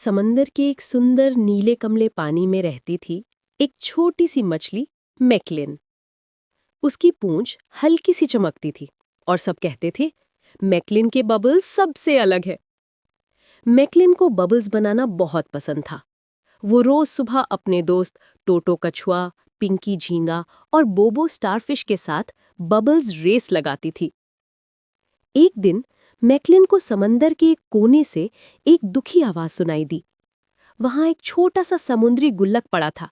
समंदर के एक सुंदर नीले कमले पानी में रहती थी एक छोटी सी मछली मैकलिन। उसकी पूंछ हल्की सी चमकती थी और सब कहते थे मैकलिन के बबल्स सबसे अलग है। मैकलिन को बबल्स बनाना बहुत पसंद था। वो रोज सुबह अपने दोस्त टोटो कछुआ, पिंकी झींगा और बोबो स्टारफिश के साथ बबल्स रेस लगाती थी। एक दिन मैकलिन को समंदर के एक कोने से एक दुखी आवाज सुनाई दी। वहां एक छोटा सा समुद्री गुल्लक पड़ा था।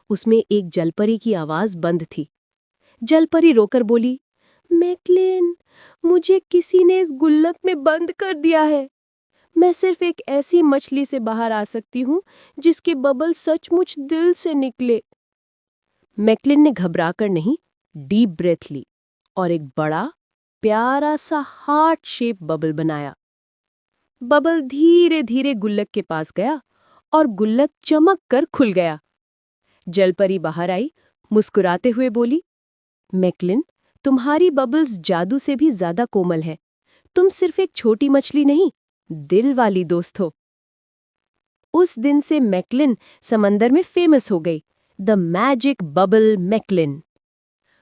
उसमें एक जलपरी की आवाज बंद थी। जलपरी रोकर बोली, मैकलिन, मुझे किसी ने इस गुल्लक में बंद कर दिया है। मैं सिर्फ एक ऐसी मछली से बाहर आ सकती हूँ जिसके बबल सचमुच दिल से निकले। मैकलिन ने घबराकर नहीं, डीप ब्रेथ ली और एक बड़ा प्यारा सा हार्ट शेप बबल बनाया। बबल धीरे धीरे गुल्लक के पास गया और गुल्लक चमक कर खुल गया। जलपरी बाहर आई, मुस्कुराते हुए बोली, मैकलिन, तुम्हारी बबल्स जादू से भी ज्यादा कोमल है। तुम सिर्फ एक छोटी मछली नहीं, दिल वाली दोस्त हो। उस दिन से मैकलिन समंदर में फेमस हो गई, द मैजिक बबल मैकलिन।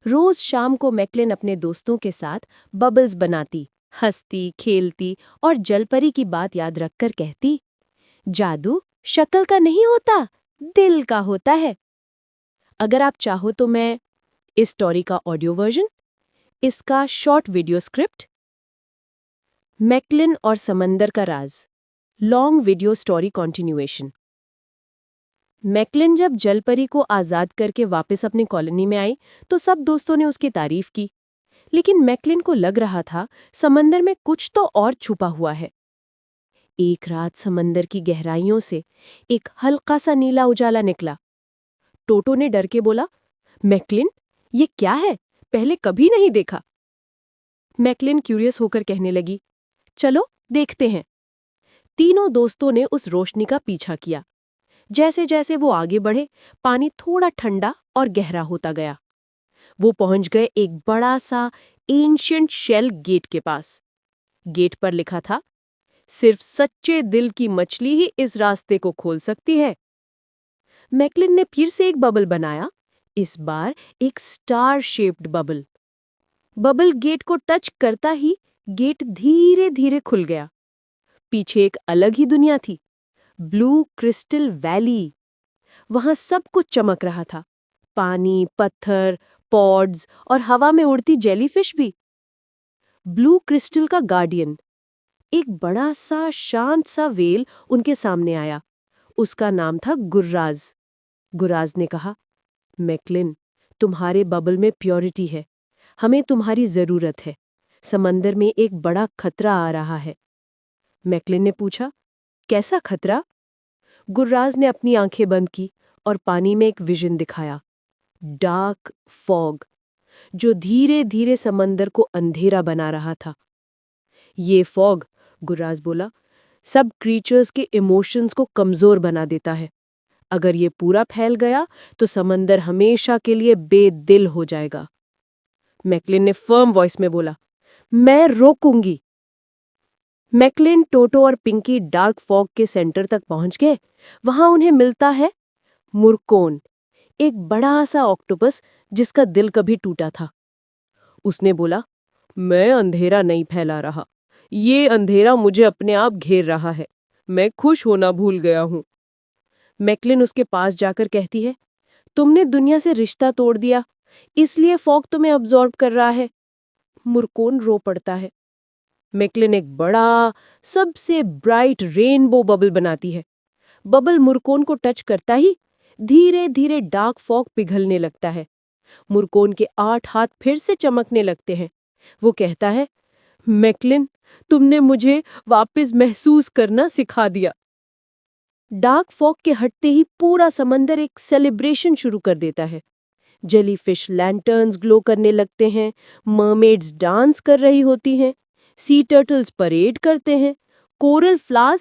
रोज शाम को मैकलिन अपने दोस्तों के साथ बबल्स बनाती, हंसती, खेलती और जलपरी की बात याद रखकर कहती, जादू शक्ल का नहीं होता, दिल का होता है। अगर आप चाहो तो मैं इस स्टोरी का ऑडियो वर्जन, इसका शॉर्ट वीडियो स्क्रिप्ट, मैकलिन और समंदर का राज, long video story continuation. Macklin जब जलपरी को आजाद करके वापस अपनी कॉलोनी में आई तो सब दोस्तों ने उसकी तारीफ की। लेकिन मैकलिन को लग रहा था समंदर में कुछ तो और छुपा हुआ है। एक रात समंदर की गहराइयों से एक हल्का सा नीला उजाला निकला। टोटो ने डर के बोला, मैकलिन, ये क्या है? पहले कभी नहीं देखा। मैकलिन क्यूरियस होकर कहने लगी, चलो देखते हैं। तीनों दोस्तों ने उस रोशनी का पीछा किया। जैसे जैसे वो आगे बढ़े, पानी थोड़ा ठंडा और गहरा होता गया। वो पहुंच गए एक बड़ा सा एंशिएंट शेल गेट के पास। गेट पर लिखा था, सिर्फ सच्चे दिल की मछली ही इस रास्ते को खोल सकती है। मैकलिन ने फिर से एक बबल बनाया, इस बार एक star shaped bubble. Bubble gate को टच करता ही गेट धीरे धीरे खुल गया। पीछे एक अलग ही दुनिया थी, ब्लू क्रिस्टल वैली। वहां सब कुछ चमक रहा था, पानी, पत्थर, पॉड्स और हवा में उड़ती जेलीफिश भी। ब्लू क्रिस्टल का गार्डियन, एक बड़ा सा शांत सा वेल उनके सामने आया। उसका नाम था गुर्राज। गुर्राज ने कहा, मैकलिन, तुम्हारे बबल में प्योरिटी है, हमें तुम्हारी जरूरत है। समंदर में एक बड़ा खतरा आ रहा है। मैकलिन ने पूछा, कैसा खतरा? गुर्राज ने अपनी आंखें बंद की और पानी में एक विजन दिखाया, डार्क फॉग, जो धीरे धीरे समंदर को अंधेरा बना रहा था। ये फॉग, गुर्राज बोला, सब क्रीचर्स के इमोशंस को कमजोर बना देता है। अगर ये पूरा फैल गया तो समंदर हमेशा के लिए बेदिल हो जाएगा। मैकलिन ने फर्म वॉइस में बोला, मैं रोकूंगी। मैकलिन, टोटो और पिंकी डार्क फॉग के सेंटर तक पहुंच गए। वहां उन्हें मिलता है मुर्कोन, एक बड़ा सा ऑक्टोपस जिसका दिल कभी टूटा था। उसने बोला, मैं अंधेरा नहीं फैला रहा, ये अंधेरा मुझे अपने आप घेर रहा है। मैं खुश होना भूल गया हूं। मैकलिन उसके पास जाकर कहती है, तुमने दुनिया से रिश्ता तोड़ दिया, इसलिए फॉग तुम्हें अब्जॉर्ब कर रहा है। मुर्कोन रो पड़ता है। मैकलिन एक बड़ा, सबसे ब्राइट रेनबो बबल बनाती है। बबल मुर्कोन को टच करता ही धीरे धीरे डार्क फॉग पिघलने लगता है। मुर्कोन के 8 हाथ फिर से चमकने लगते हैं। वो कहता है, मैकलिन, तुमने मुझे वापस महसूस करना सिखा दिया। डार्क फॉग के हटते ही पूरा समंदर एक सेलिब्रेशन शुरू कर देता है। जेलीफिश लैंटर्न्स ग्लो करने लगते हैं, मरमेड्स डांस कर रही होती हैं, सी टर्टल्स परेड करते हैं, कोरल फ्लावर्स